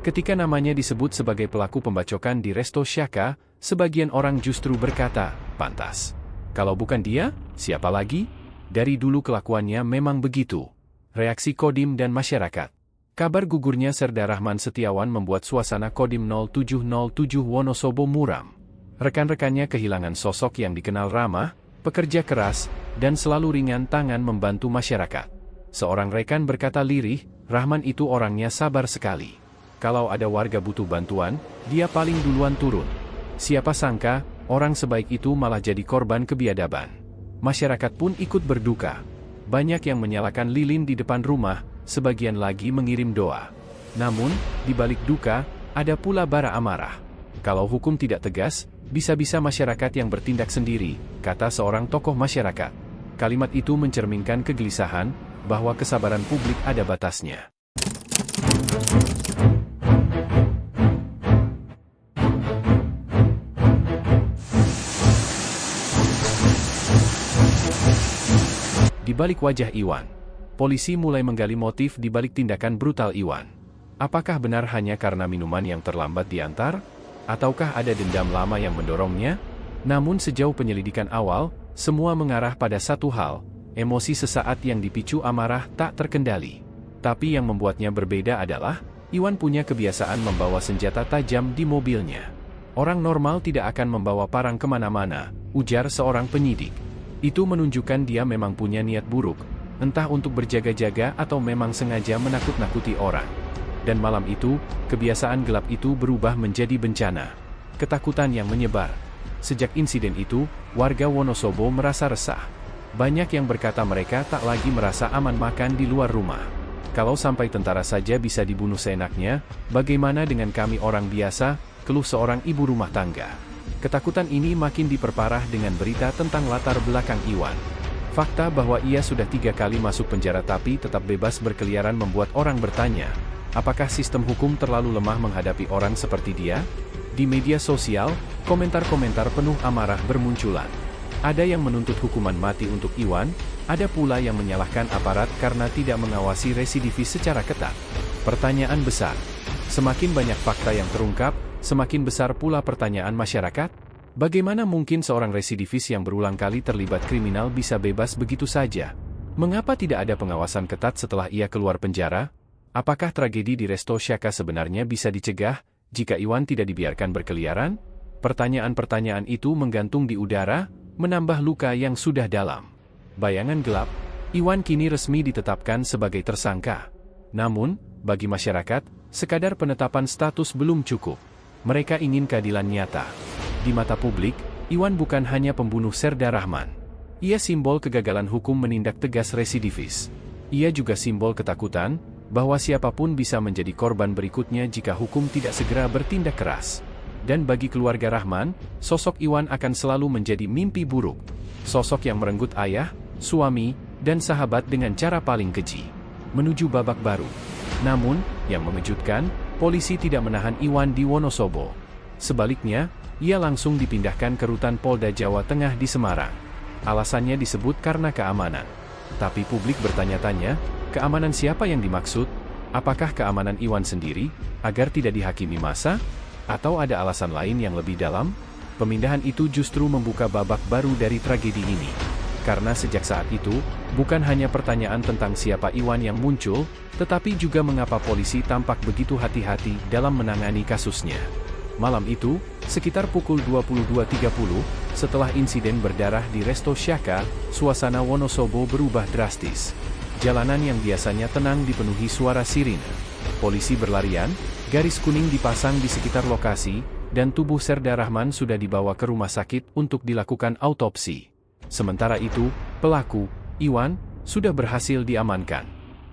Ketika namanya disebut sebagai pelaku pembacokan di Resto Shaka, sebagian orang justru berkata, pantas. Kalau bukan dia, siapa lagi? Dari dulu kelakuannya memang begitu. Reaksi Kodim dan masyarakat. Kabar gugurnya Serda Rahman Setiawan membuat suasana Kodim 0707 Wonosobo muram. Rekan-rekannya kehilangan sosok yang dikenal ramah, pekerja keras, dan selalu ringan tangan membantu masyarakat. Seorang rekan berkata lirih, Rahman itu orangnya sabar sekali. Kalau ada warga butuh bantuan, dia paling duluan turun. Siapa sangka, orang sebaik itu malah jadi korban kebiadaban. Masyarakat pun ikut berduka. Banyak yang menyalakan lilin di depan rumah, sebagian lagi mengirim doa. Namun, di balik duka, ada pula bara amarah. Kalau hukum tidak tegas, bisa-bisa masyarakat yang bertindak sendiri, kata seorang tokoh masyarakat. Kalimat itu mencerminkan kegelisahan, bahwa kesabaran publik ada batasnya. Di balik wajah Iwan, polisi mulai menggali motif di balik tindakan brutal Iwan. Apakah benar hanya karena minuman yang terlambat diantar? Ataukah ada dendam lama yang mendorongnya? Namun sejauh penyelidikan awal, semua mengarah pada satu hal, emosi sesaat yang dipicu amarah tak terkendali. Tapi yang membuatnya berbeda adalah, Iwan punya kebiasaan membawa senjata tajam di mobilnya. Orang normal tidak akan membawa parang kemana-mana, ujar seorang penyidik. Itu menunjukkan dia memang punya niat buruk, entah untuk berjaga-jaga atau memang sengaja menakut-nakuti orang. Dan malam itu, kebiasaan gelap itu berubah menjadi bencana. Ketakutan yang menyebar. Sejak insiden itu, warga Wonosobo merasa resah. Banyak yang berkata mereka tak lagi merasa aman makan di luar rumah. Kalau sampai tentara saja bisa dibunuh seenaknya, bagaimana dengan kami orang biasa, keluh seorang ibu rumah tangga. Ketakutan ini makin diperparah dengan berita tentang latar belakang Iwan. Fakta bahwa ia sudah 3 kali masuk penjara tapi tetap bebas berkeliaran membuat orang bertanya, apakah sistem hukum terlalu lemah menghadapi orang seperti dia? Di media sosial, komentar-komentar penuh amarah bermunculan. Ada yang menuntut hukuman mati untuk Iwan, ada pula yang menyalahkan aparat karena tidak mengawasi residivis secara ketat. Pertanyaan besar. Semakin banyak fakta yang terungkap, semakin besar pula pertanyaan masyarakat. Bagaimana mungkin seorang residivis yang berulang kali terlibat kriminal bisa bebas begitu saja? Mengapa tidak ada pengawasan ketat setelah ia keluar penjara? Apakah tragedi di Resto Shaka sebenarnya bisa dicegah jika Iwan tidak dibiarkan berkeliaran? Pertanyaan-pertanyaan itu menggantung di udara, menambah luka yang sudah dalam. Bayangan gelap, Iwan kini resmi ditetapkan sebagai tersangka. Namun, bagi masyarakat, sekadar penetapan status belum cukup. Mereka ingin keadilan nyata. Di mata publik, Iwan bukan hanya pembunuh Serda Rahman. Ia simbol kegagalan hukum menindak tegas residivis. Ia juga simbol ketakutan, bahwa siapapun bisa menjadi korban berikutnya jika hukum tidak segera bertindak keras. Dan bagi keluarga Rahman, sosok Iwan akan selalu menjadi mimpi buruk. Sosok yang merenggut ayah, suami, dan sahabat dengan cara paling keji. Menuju babak baru. Namun, yang mengejutkan, polisi tidak menahan Iwan di Wonosobo. Sebaliknya, ia langsung dipindahkan ke rutan Polda Jawa Tengah di Semarang. Alasannya disebut karena keamanan. Tapi publik bertanya-tanya, keamanan siapa yang dimaksud? Apakah keamanan Iwan sendiri, agar tidak dihakimi massa? Atau ada alasan lain yang lebih dalam? Pemindahan itu justru membuka babak baru dari tragedi ini. Karena sejak saat itu, bukan hanya pertanyaan tentang siapa Iwan yang muncul, tetapi juga mengapa polisi tampak begitu hati-hati dalam menangani kasusnya. Malam itu, sekitar pukul 22.30, setelah insiden berdarah di Resto Shaka, suasana Wonosobo berubah drastis. Jalanan yang biasanya tenang dipenuhi suara sirine. Polisi berlarian, garis kuning dipasang di sekitar lokasi, dan tubuh Serda Rahman sudah dibawa ke rumah sakit untuk dilakukan autopsi. Sementara itu, pelaku, Iwan, sudah berhasil diamankan.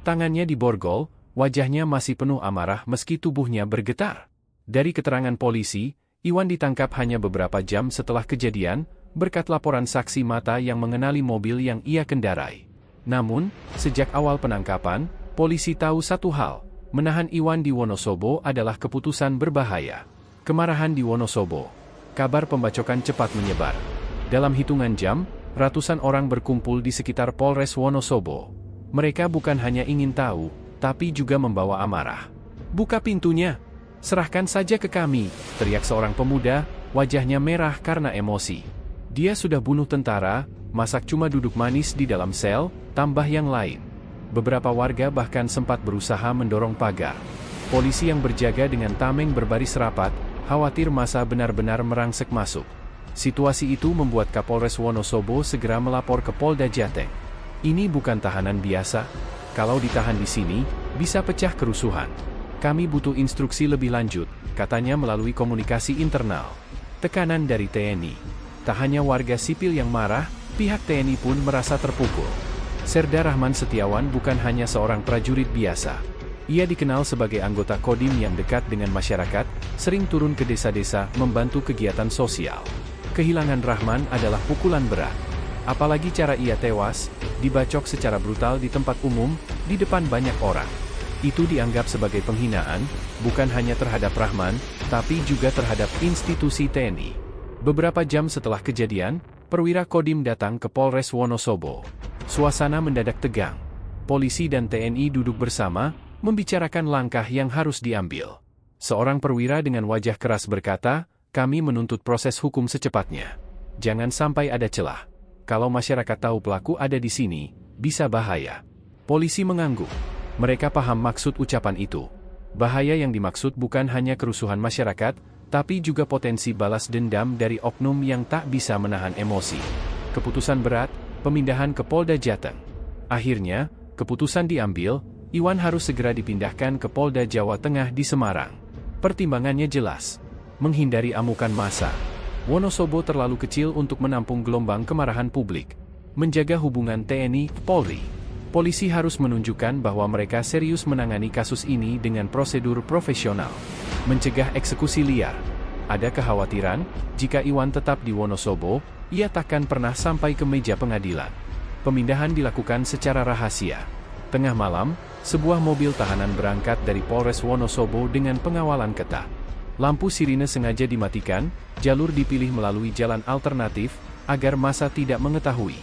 Tangannya diborgol, wajahnya masih penuh amarah meski tubuhnya bergetar. Dari keterangan polisi, Iwan ditangkap hanya beberapa jam setelah kejadian, berkat laporan saksi mata yang mengenali mobil yang ia kendarai. Namun, sejak awal penangkapan, polisi tahu satu hal, menahan Iwan di Wonosobo adalah keputusan berbahaya. Kemarahan di Wonosobo. Kabar pembacokan cepat menyebar. Dalam hitungan jam, ratusan orang berkumpul di sekitar Polres Wonosobo. Mereka bukan hanya ingin tahu, tapi juga membawa amarah. "Buka pintunya!" Serahkan saja ke kami, teriak seorang pemuda, wajahnya merah karena emosi. Dia sudah bunuh tentara, masak cuma duduk manis di dalam sel, tambah yang lain. Beberapa warga bahkan sempat berusaha mendorong pagar. Polisi yang berjaga dengan tameng berbaris rapat, khawatir massa benar-benar merangsek masuk. Situasi itu membuat Kapolres Wonosobo segera melapor ke Polda Jateng. Ini bukan tahanan biasa. Kalau ditahan di sini, bisa pecah kerusuhan. Kami butuh instruksi lebih lanjut, katanya melalui komunikasi internal. Tekanan dari TNI. Tak hanya warga sipil yang marah, pihak TNI pun merasa terpukul. Serda Rahman Setiawan bukan hanya seorang prajurit biasa. Ia dikenal sebagai anggota Kodim yang dekat dengan masyarakat, sering turun ke desa-desa membantu kegiatan sosial. Kehilangan Rahman adalah pukulan berat. Apalagi cara ia tewas, dibacok secara brutal di tempat umum, di depan banyak orang. Itu dianggap sebagai penghinaan, bukan hanya terhadap Rahman, tapi juga terhadap institusi TNI. Beberapa jam setelah kejadian, perwira Kodim datang ke Polres Wonosobo. Suasana mendadak tegang. Polisi dan TNI duduk bersama, membicarakan langkah yang harus diambil. Seorang perwira dengan wajah keras berkata, "Kami menuntut proses hukum secepatnya. Jangan sampai ada celah. Kalau masyarakat tahu pelaku ada di sini, bisa bahaya." Polisi mengangguk. Mereka paham maksud ucapan itu. Bahaya yang dimaksud bukan hanya kerusuhan masyarakat, tapi juga potensi balas dendam dari oknum yang tak bisa menahan emosi. Keputusan berat, pemindahan ke Polda Jateng. Akhirnya, keputusan diambil, Iwan harus segera dipindahkan ke Polda Jawa Tengah di Semarang. Pertimbangannya jelas. Menghindari amukan massa. Wonosobo terlalu kecil untuk menampung gelombang kemarahan publik. Menjaga hubungan TNI-Polri. Polisi harus menunjukkan bahwa mereka serius menangani kasus ini dengan prosedur profesional. Mencegah eksekusi liar. Ada kekhawatiran, jika Iwan tetap di Wonosobo, ia takkan pernah sampai ke meja pengadilan. Pemindahan dilakukan secara rahasia. Tengah malam, sebuah mobil tahanan berangkat dari Polres Wonosobo dengan pengawalan ketat. Lampu sirine sengaja dimatikan, jalur dipilih melalui jalan alternatif, agar massa tidak mengetahui.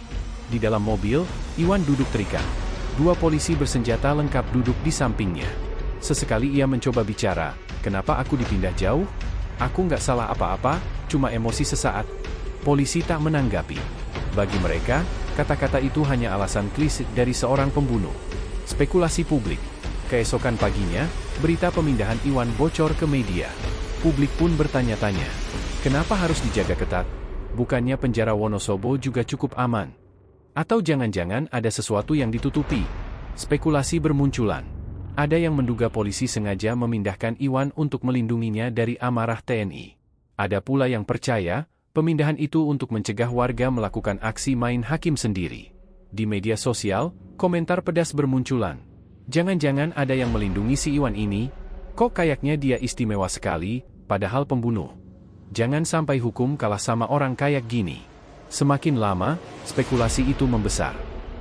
Di dalam mobil, Iwan duduk terikat. Dua polisi bersenjata lengkap duduk di sampingnya. Sesekali ia mencoba bicara, "Kenapa aku dipindah jauh? Aku nggak salah apa-apa, cuma emosi sesaat." Polisi tak menanggapi. Bagi mereka, kata-kata itu hanya alasan klise dari seorang pembunuh. Spekulasi publik. Keesokan paginya, berita pemindahan Iwan bocor ke media. Publik pun bertanya-tanya, kenapa harus dijaga ketat? Bukannya penjara Wonosobo juga cukup aman? Atau jangan-jangan ada sesuatu yang ditutupi? Spekulasi bermunculan. Ada yang menduga polisi sengaja memindahkan Iwan untuk melindunginya dari amarah TNI. Ada pula yang percaya, pemindahan itu untuk mencegah warga melakukan aksi main hakim sendiri. Di media sosial, komentar pedas bermunculan. Jangan-jangan ada yang melindungi si Iwan ini? Kok kayaknya dia istimewa sekali, padahal pembunuh. Jangan sampai hukum kalah sama orang kayak gini. Semakin lama, spekulasi itu membesar.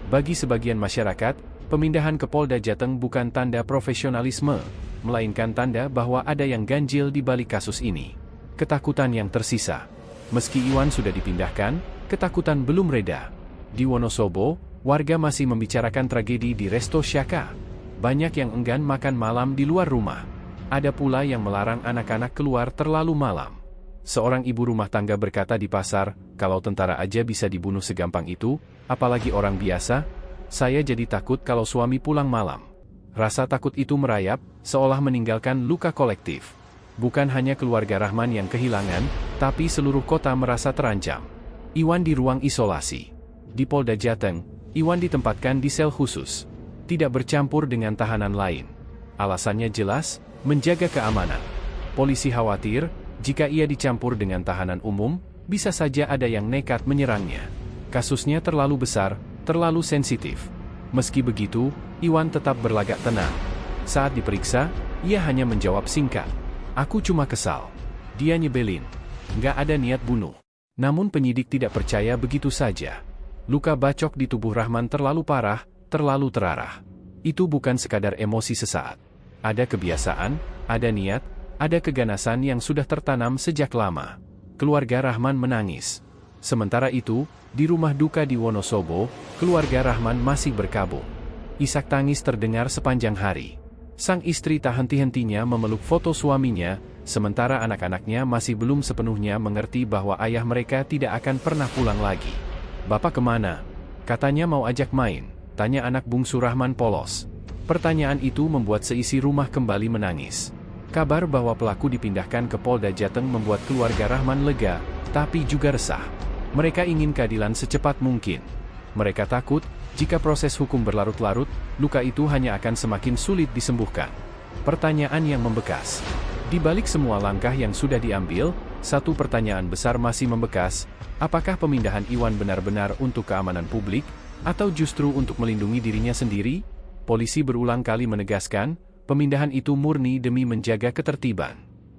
Bagi sebagian masyarakat, pemindahan ke Polda Jateng bukan tanda profesionalisme, melainkan tanda bahwa ada yang ganjil di balik kasus ini. Ketakutan yang tersisa. Meski Iwan sudah dipindahkan, ketakutan belum reda. Di Wonosobo, warga masih membicarakan tragedi di Resto Syaka. Banyak yang enggan makan malam di luar rumah. Ada pula yang melarang anak-anak keluar terlalu malam. Seorang ibu rumah tangga berkata di pasar, "Kalau tentara aja bisa dibunuh segampang itu, apalagi orang biasa? Saya jadi takut kalau suami pulang malam." Rasa takut itu merayap, seolah meninggalkan luka kolektif. Bukan hanya keluarga Rahman yang kehilangan, tapi seluruh kota merasa terancam. Iwan di ruang isolasi. Di Polda Jateng, Iwan ditempatkan di sel khusus. Tidak bercampur dengan tahanan lain. Alasannya jelas, menjaga keamanan. Polisi khawatir, jika ia dicampur dengan tahanan umum, bisa saja ada yang nekat menyerangnya. Kasusnya terlalu besar, terlalu sensitif. Meski begitu, Iwan tetap berlagak tenang. Saat diperiksa, ia hanya menjawab singkat, "Aku cuma kesal." Dia nyebelin. Nggak ada niat bunuh. Namun penyidik tidak percaya begitu saja. Luka bacok di tubuh Rahman terlalu parah, terlalu terarah. Itu bukan sekadar emosi sesaat. Ada kebiasaan, ada niat, ada keganasan yang sudah tertanam sejak lama. Keluarga Rahman menangis. Sementara itu, di rumah duka di Wonosobo, keluarga Rahman masih berkabung. Isak tangis terdengar sepanjang hari. Sang istri tak henti-hentinya memeluk foto suaminya, sementara anak-anaknya masih belum sepenuhnya mengerti bahwa ayah mereka tidak akan pernah pulang lagi. "Bapak kemana?" "Katanya mau ajak main," tanya anak bungsu Rahman polos. Pertanyaan itu membuat seisi rumah kembali menangis. Kabar bahwa pelaku dipindahkan ke Polda Jateng membuat keluarga Rahman lega, tapi juga resah. Mereka ingin keadilan secepat mungkin. Mereka takut, jika proses hukum berlarut-larut, luka itu hanya akan semakin sulit disembuhkan. Pertanyaan yang membekas. Di balik semua langkah yang sudah diambil, satu pertanyaan besar masih membekas: apakah pemindahan Iwan benar-benar untuk keamanan publik, atau justru untuk melindungi dirinya sendiri? Polisi berulang kali menegaskan, pemindahan itu murni demi menjaga ketertiban.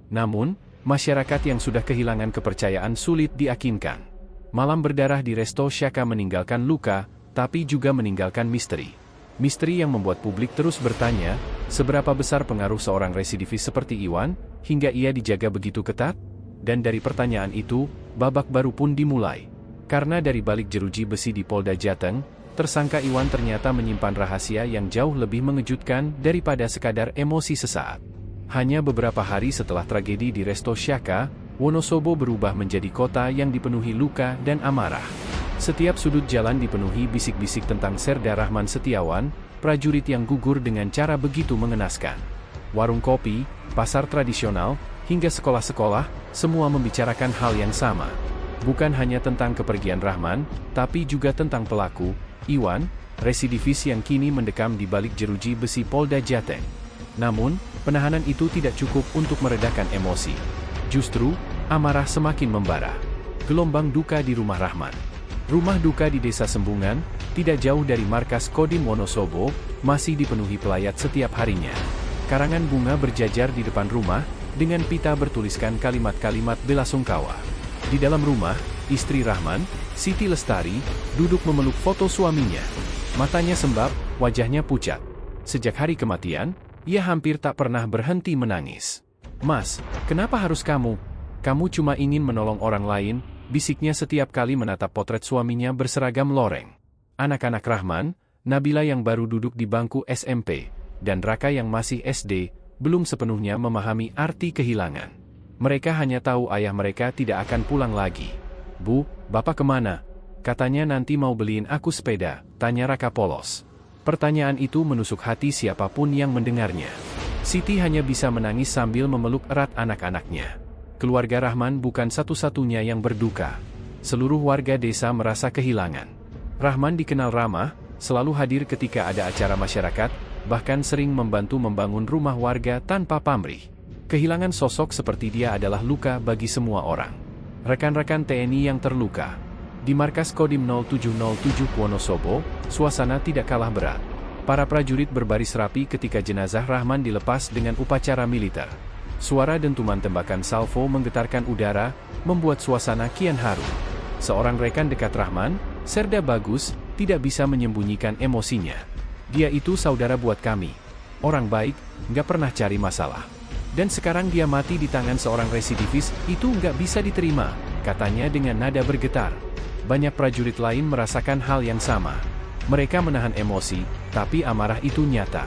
Namun, masyarakat yang sudah kehilangan kepercayaan sulit diyakinkan. Malam berdarah di Resto Syaka meninggalkan luka, tapi juga meninggalkan misteri. Misteri yang membuat publik terus bertanya, seberapa besar pengaruh seorang residivis seperti Iwan, hingga ia dijaga begitu ketat? Dan dari pertanyaan itu, babak baru pun dimulai. Karena dari balik jeruji besi di Polda Jateng, tersangka Iwan ternyata menyimpan rahasia yang jauh lebih mengejutkan daripada sekadar emosi sesaat. Hanya beberapa hari setelah tragedi di Resto Syaka, Wonosobo berubah menjadi kota yang dipenuhi luka dan amarah. Setiap sudut jalan dipenuhi bisik-bisik tentang Serda Rahman Setiawan, prajurit yang gugur dengan cara begitu mengenaskan. Warung kopi, pasar tradisional, hingga sekolah-sekolah, semua membicarakan hal yang sama. Bukan hanya tentang kepergian Rahman, tapi juga tentang pelaku, Iwan, residivis yang kini mendekam di balik jeruji besi Polda Jateng. Namun, penahanan itu tidak cukup untuk meredakan emosi. Justru, amarah semakin membara. Gelombang duka di rumah Rahman. Rumah duka di Desa Sembungan, tidak jauh dari markas Kodim Wonosobo, masih dipenuhi pelayat setiap harinya. Karangan bunga berjajar di depan rumah, dengan pita bertuliskan kalimat-kalimat bela sungkawa. Di dalam rumah, istri Rahman, Siti Lestari, duduk memeluk foto suaminya. Matanya sembab, wajahnya pucat. Sejak hari kematian, ia hampir tak pernah berhenti menangis. "Mas, kenapa harus kamu? Kamu cuma ingin menolong orang lain," bisiknya setiap kali menatap potret suaminya berseragam loreng. Anak-anak Rahman, Nabila yang baru duduk di bangku SMP, dan Raka yang masih SD, belum sepenuhnya memahami arti kehilangan. Mereka hanya tahu ayah mereka tidak akan pulang lagi. "Bu, Bapak kemana? Katanya nanti mau beliin aku sepeda," tanya Raka polos. Pertanyaan itu menusuk hati siapapun yang mendengarnya. Siti hanya bisa menangis sambil memeluk erat anak-anaknya. Keluarga Rahman bukan satu-satunya yang berduka. Seluruh warga desa merasa kehilangan. Rahman dikenal ramah, selalu hadir ketika ada acara masyarakat, bahkan sering membantu membangun rumah warga tanpa pamrih. Kehilangan sosok seperti dia adalah luka bagi semua orang. Rekan-rekan TNI yang terluka. Di markas Kodim 0707 Wonosobo, suasana tidak kalah berat. Para prajurit berbaris rapi ketika jenazah Rahman dilepas dengan upacara militer. Suara dentuman tembakan salvo menggetarkan udara, membuat suasana kian haru. Seorang rekan dekat Rahman, Serda Bagus, tidak bisa menyembunyikan emosinya. "Dia itu saudara buat kami. Orang baik, nggak pernah cari masalah. Dan sekarang dia mati di tangan seorang residivis, itu nggak bisa diterima," katanya dengan nada bergetar. Banyak prajurit lain merasakan hal yang sama. Mereka menahan emosi, tapi amarah itu nyata.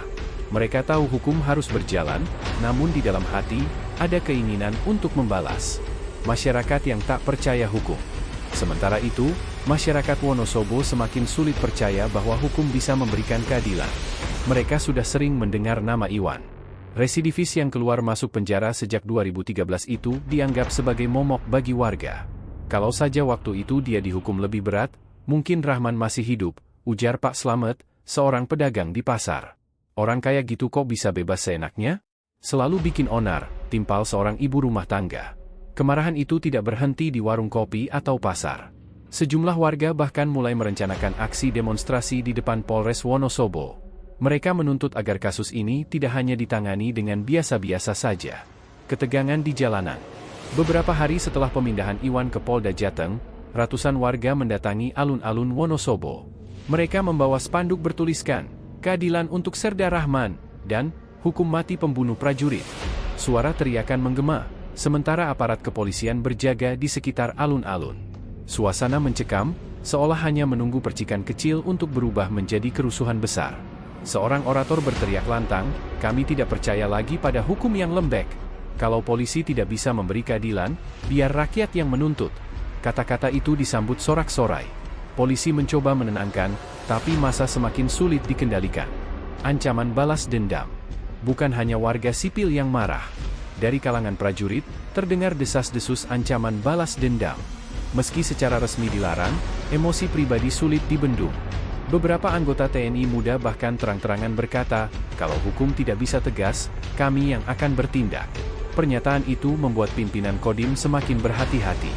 Mereka tahu hukum harus berjalan, namun di dalam hati, ada keinginan untuk membalas. Masyarakat yang tak percaya hukum. Sementara itu, masyarakat Wonosobo semakin sulit percaya bahwa hukum bisa memberikan keadilan. Mereka sudah sering mendengar nama Iwan. Residivis yang keluar masuk penjara sejak 2013 itu dianggap sebagai momok bagi warga. Kalau saja waktu itu dia dihukum lebih berat, mungkin Rahman masih hidup, ujar Pak Slamet, seorang pedagang di pasar. "Orang kayak gitu kok bisa bebas seenaknya? Selalu bikin onar," timpal seorang ibu rumah tangga. Kemarahan itu tidak berhenti di warung kopi atau pasar. Sejumlah warga bahkan mulai merencanakan aksi demonstrasi di depan Polres Wonosobo. Mereka menuntut agar kasus ini tidak hanya ditangani dengan biasa-biasa saja. Ketegangan di jalanan. Beberapa hari setelah pemindahan Iwan ke Polda Jateng, ratusan warga mendatangi alun-alun Wonosobo. Mereka membawa spanduk bertuliskan, "Keadilan untuk Serda Rahman," dan "Hukum mati pembunuh prajurit." Suara teriakan menggema, sementara aparat kepolisian berjaga di sekitar alun-alun. Suasana mencekam, seolah hanya menunggu percikan kecil untuk berubah menjadi kerusuhan besar. Seorang orator berteriak lantang, kami tidak percaya lagi pada hukum yang lembek. Kalau polisi tidak bisa memberi keadilan, biar rakyat yang menuntut. Kata-kata itu disambut sorak-sorai. Polisi mencoba menenangkan, tapi massa semakin sulit dikendalikan. Ancaman balas dendam. Bukan hanya warga sipil yang marah. Dari kalangan prajurit, terdengar desas-desus ancaman balas dendam. Meski secara resmi dilarang, emosi pribadi sulit dibendung. Beberapa anggota TNI muda bahkan terang-terangan berkata, kalau hukum tidak bisa tegas, kami yang akan bertindak. Pernyataan itu membuat pimpinan Kodim semakin berhati-hati.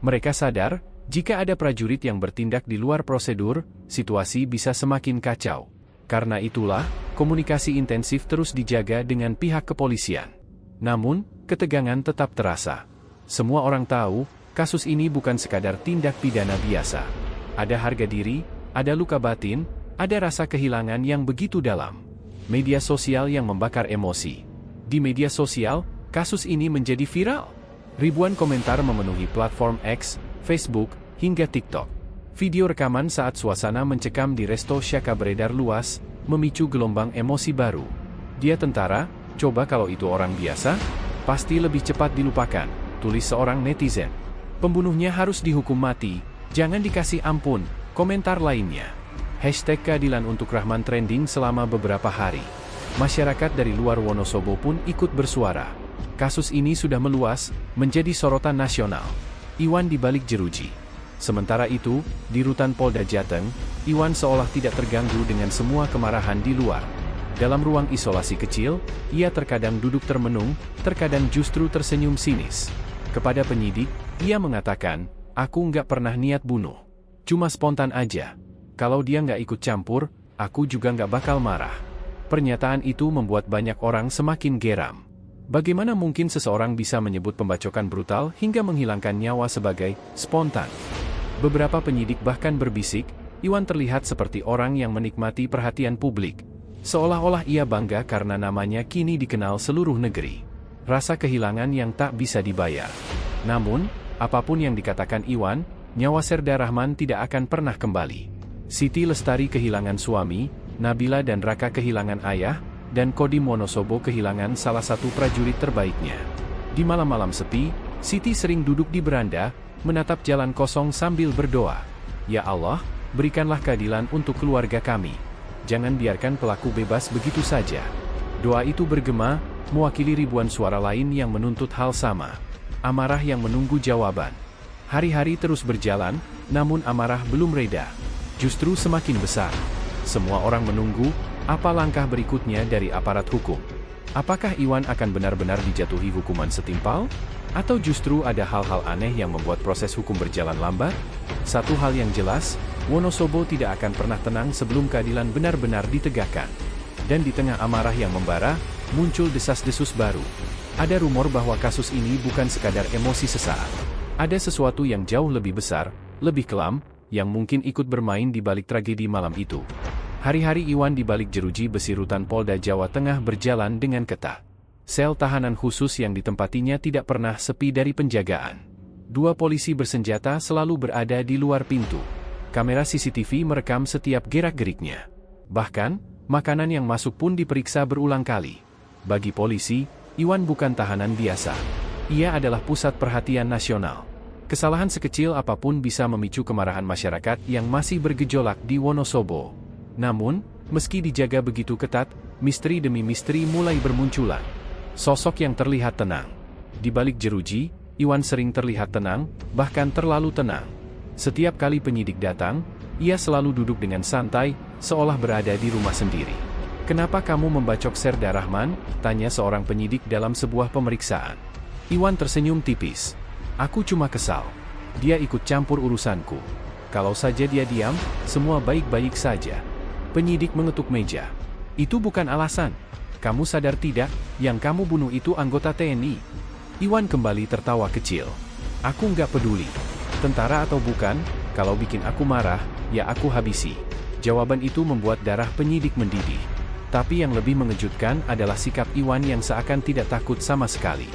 Mereka sadar, jika ada prajurit yang bertindak di luar prosedur, situasi bisa semakin kacau. Karena itulah, komunikasi intensif terus dijaga dengan pihak kepolisian. Namun, ketegangan tetap terasa. Semua orang tahu, kasus ini bukan sekadar tindak pidana biasa. Ada harga diri, ada luka batin, ada rasa kehilangan yang begitu dalam. Media sosial yang membakar emosi. Di media sosial, kasus ini menjadi viral. Ribuan komentar memenuhi platform X, Facebook, hingga TikTok. Video rekaman saat suasana mencekam di resto Syaka beredar luas, memicu gelombang emosi baru. Dia tentara, coba kalau itu orang biasa, pasti lebih cepat dilupakan, tulis seorang netizen. Pembunuhnya harus dihukum mati, jangan dikasih ampun, komentar lainnya. Hashtag keadilan untuk Rahman trending selama beberapa hari. Masyarakat dari luar Wonosobo pun ikut bersuara. Kasus ini sudah meluas, menjadi sorotan nasional. Iwan dibalik jeruji. Sementara itu, di rutan Polda Jateng, Iwan seolah tidak terganggu dengan semua kemarahan di luar. Dalam ruang isolasi kecil, ia terkadang duduk termenung, terkadang justru tersenyum sinis. Kepada penyidik, ia mengatakan, aku nggak pernah niat bunuh. Cuma spontan aja. Kalau dia nggak ikut campur, aku juga nggak bakal marah. Pernyataan itu membuat banyak orang semakin geram. Bagaimana mungkin seseorang bisa menyebut pembacokan brutal hingga menghilangkan nyawa sebagai spontan? Beberapa penyidik bahkan berbisik, Iwan terlihat seperti orang yang menikmati perhatian publik. Seolah-olah ia bangga karena namanya kini dikenal seluruh negeri. Rasa kehilangan yang tak bisa dibayar. Namun, apapun yang dikatakan Iwan, nyawa Serda Rahman tidak akan pernah kembali. Siti Lestari kehilangan suami, Nabila dan Raka kehilangan ayah, dan Kodim Wonosobo kehilangan salah satu prajurit terbaiknya. Di malam-malam sepi, Siti sering duduk di beranda, menatap jalan kosong sambil berdoa. Ya Allah, berikanlah keadilan untuk keluarga kami. Jangan biarkan pelaku bebas begitu saja. Doa itu bergema, mewakili ribuan suara lain yang menuntut hal sama. Amarah yang menunggu jawaban. Hari-hari terus berjalan, namun amarah belum reda. Justru semakin besar. Semua orang menunggu, apa langkah berikutnya dari aparat hukum. Apakah Iwan akan benar-benar dijatuhi hukuman setimpal? Atau justru ada hal-hal aneh yang membuat proses hukum berjalan lambat? Satu hal yang jelas, Wonosobo tidak akan pernah tenang sebelum keadilan benar-benar ditegakkan. Dan di tengah amarah yang membara, muncul desas-desus baru. Ada rumor bahwa kasus ini bukan sekadar emosi sesaat. Ada sesuatu yang jauh lebih besar, lebih kelam, yang mungkin ikut bermain di balik tragedi malam itu. Hari-hari Iwan di balik jeruji besi rutan Polda Jawa Tengah berjalan dengan ketat. Sel tahanan khusus yang ditempatinya tidak pernah sepi dari penjagaan. Dua polisi bersenjata selalu berada di luar pintu. Kamera CCTV merekam setiap gerak-geriknya. Bahkan, makanan yang masuk pun diperiksa berulang kali. Bagi polisi, Iwan bukan tahanan biasa. Ia adalah pusat perhatian nasional. Kesalahan sekecil apapun bisa memicu kemarahan masyarakat yang masih bergejolak di Wonosobo. Namun, meski dijaga begitu ketat, misteri demi misteri mulai bermunculan. Sosok yang terlihat tenang. Di balik jeruji, Iwan sering terlihat tenang, bahkan terlalu tenang. Setiap kali penyidik datang, ia selalu duduk dengan santai, seolah berada di rumah sendiri. Kenapa kamu membacok Serda Rahman? Tanya seorang penyidik dalam sebuah pemeriksaan. Iwan tersenyum tipis. Aku cuma kesal. Dia ikut campur urusanku. Kalau saja dia diam, semua baik-baik saja. Penyidik mengetuk meja. Itu bukan alasan. Kamu sadar tidak, yang kamu bunuh itu anggota TNI? Iwan kembali tertawa kecil. Aku nggak peduli. Tentara atau bukan, kalau bikin aku marah, ya aku habisi. Jawaban itu membuat darah penyidik mendidih. Tapi yang lebih mengejutkan adalah sikap Iwan yang seakan tidak takut sama sekali.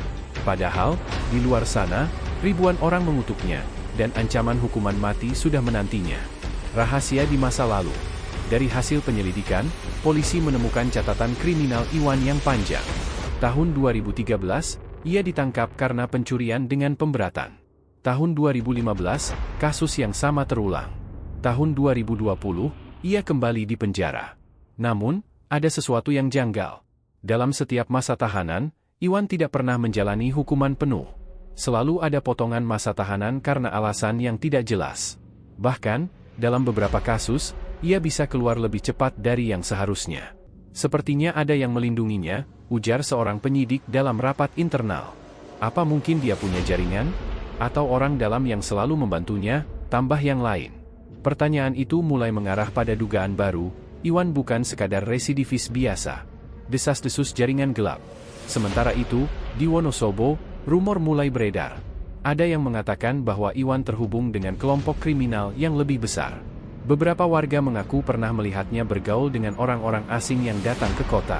Padahal, di luar sana, ribuan orang mengutuknya, dan ancaman hukuman mati sudah menantinya. Rahasia di masa lalu. Dari hasil penyelidikan, polisi menemukan catatan kriminal Iwan yang panjang. Tahun 2013, ia ditangkap karena pencurian dengan pemberatan. Tahun 2015, kasus yang sama terulang. Tahun 2020, ia kembali di penjara. Namun, ada sesuatu yang janggal. Dalam setiap masa tahanan, Iwan tidak pernah menjalani hukuman penuh. Selalu ada potongan masa tahanan karena alasan yang tidak jelas. Bahkan, dalam beberapa kasus, ia bisa keluar lebih cepat dari yang seharusnya. Sepertinya ada yang melindunginya, ujar seorang penyidik dalam rapat internal. Apa mungkin dia punya jaringan? Atau orang dalam yang selalu membantunya, tambah yang lain? Pertanyaan itu mulai mengarah pada dugaan baru, Iwan bukan sekadar residivis biasa. Desas-desus jaringan gelap. Sementara itu, di Wonosobo, rumor mulai beredar. Ada yang mengatakan bahwa Iwan terhubung dengan kelompok kriminal yang lebih besar. Beberapa warga mengaku pernah melihatnya bergaul dengan orang-orang asing yang datang ke kota.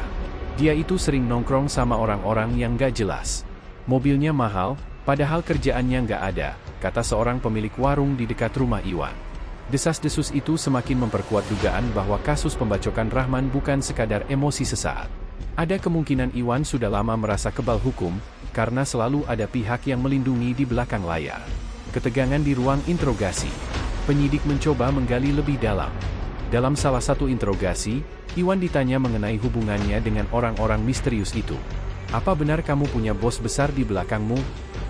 Dia itu sering nongkrong sama orang-orang yang gak jelas. Mobilnya mahal, padahal kerjaannya gak ada, kata seorang pemilik warung di dekat rumah Iwan. Desas-desus itu semakin memperkuat dugaan bahwa kasus pembacokan Rahman bukan sekadar emosi sesaat. Ada kemungkinan Iwan sudah lama merasa kebal hukum, karena selalu ada pihak yang melindungi di belakang layar. Ketegangan di ruang interogasi. Penyidik mencoba menggali lebih dalam. Dalam salah satu interogasi, Iwan ditanya mengenai hubungannya dengan orang-orang misterius itu. Apa benar kamu punya bos besar di belakangmu?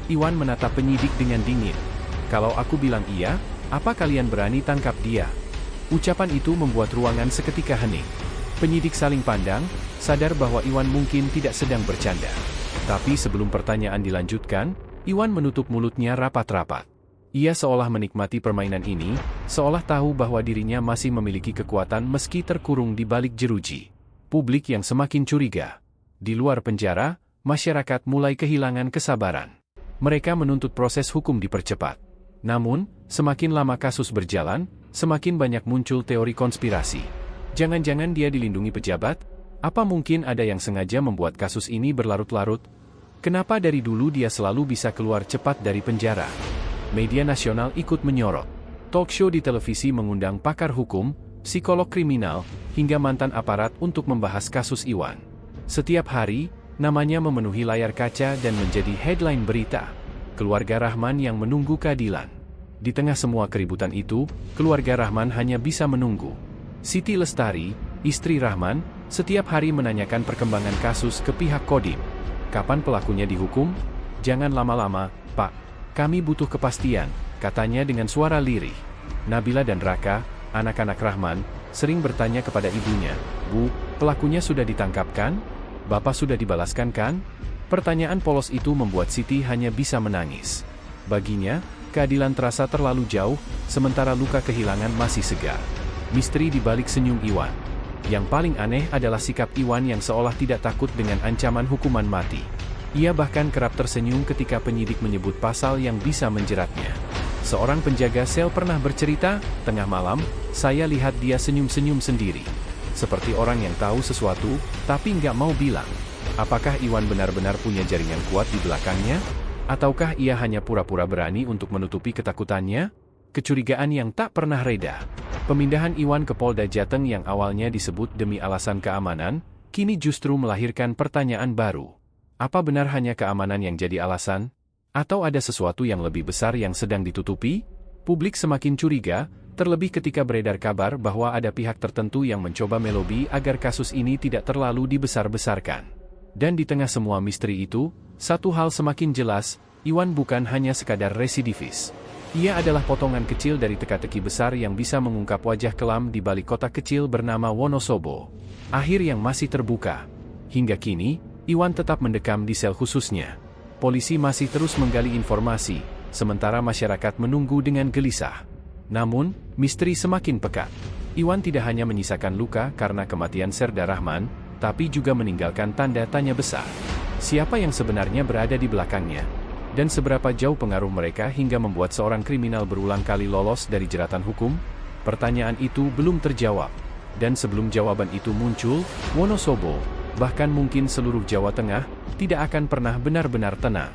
Iwan menatap penyidik dengan dingin. Kalau aku bilang iya, apa kalian berani tangkap dia? Ucapan itu membuat ruangan seketika hening. Penyidik saling pandang, sadar bahwa Iwan mungkin tidak sedang bercanda. Tapi sebelum pertanyaan dilanjutkan, Iwan menutup mulutnya rapat-rapat. Ia seolah menikmati permainan ini, seolah tahu bahwa dirinya masih memiliki kekuatan meski terkurung di balik jeruji. Publik yang semakin curiga. Di luar penjara, masyarakat mulai kehilangan kesabaran. Mereka menuntut proses hukum dipercepat. Namun, semakin lama kasus berjalan, semakin banyak muncul teori konspirasi. Jangan-jangan dia dilindungi pejabat? Apa mungkin ada yang sengaja membuat kasus ini berlarut-larut? Kenapa dari dulu dia selalu bisa keluar cepat dari penjara? Media nasional ikut menyorot. Talk show di televisi mengundang pakar hukum, psikolog kriminal, hingga mantan aparat untuk membahas kasus Iwan. Setiap hari, namanya memenuhi layar kaca dan menjadi headline berita. Keluarga Rahman yang menunggu keadilan. Di tengah semua keributan itu, keluarga Rahman hanya bisa menunggu. Siti Lestari, istri Rahman, setiap hari menanyakan perkembangan kasus ke pihak Kodim. Kapan pelakunya dihukum? Jangan lama-lama, Pak. Kami butuh kepastian, katanya dengan suara lirih. Nabila dan Raka, anak-anak Rahman, sering bertanya kepada ibunya, Bu, pelakunya sudah ditangkap kan? Bapak sudah dibalaskan kan? Pertanyaan polos itu membuat Siti hanya bisa menangis. Baginya, keadilan terasa terlalu jauh, sementara luka kehilangan masih segar. Misteri di balik senyum Iwan. Yang paling aneh adalah sikap Iwan yang seolah tidak takut dengan ancaman hukuman mati. Ia bahkan kerap tersenyum ketika penyidik menyebut pasal yang bisa menjeratnya. Seorang penjaga sel pernah bercerita, tengah malam, saya lihat dia senyum-senyum sendiri. Seperti orang yang tahu sesuatu, tapi nggak mau bilang. Apakah Iwan benar-benar punya jaringan kuat di belakangnya? Ataukah ia hanya pura-pura berani untuk menutupi ketakutannya? Kecurigaan yang tak pernah reda. Pemindahan Iwan ke Polda Jateng yang awalnya disebut demi alasan keamanan, kini justru melahirkan pertanyaan baru. Apa benar hanya keamanan yang jadi alasan? Atau ada sesuatu yang lebih besar yang sedang ditutupi? Publik semakin curiga, terlebih ketika beredar kabar bahwa ada pihak tertentu yang mencoba melobi agar kasus ini tidak terlalu dibesar-besarkan. Dan di tengah semua misteri itu, satu hal semakin jelas, Iwan bukan hanya sekadar residivis. Ia adalah potongan kecil dari teka-teki besar yang bisa mengungkap wajah kelam di balik kota kecil bernama Wonosobo. Akhir yang masih terbuka. Hingga kini, Iwan tetap mendekam di sel khususnya. Polisi masih terus menggali informasi, sementara masyarakat menunggu dengan gelisah. Namun, misteri semakin pekat. Iwan tidak hanya menyisakan luka karena kematian Serda Rahman, tapi juga meninggalkan tanda tanya besar. Siapa yang sebenarnya berada di belakangnya? Dan seberapa jauh pengaruh mereka hingga membuat seorang kriminal berulang kali lolos dari jeratan hukum? Pertanyaan itu belum terjawab. Dan sebelum jawaban itu muncul, Wonosobo, bahkan mungkin seluruh Jawa Tengah, tidak akan pernah benar-benar tenang.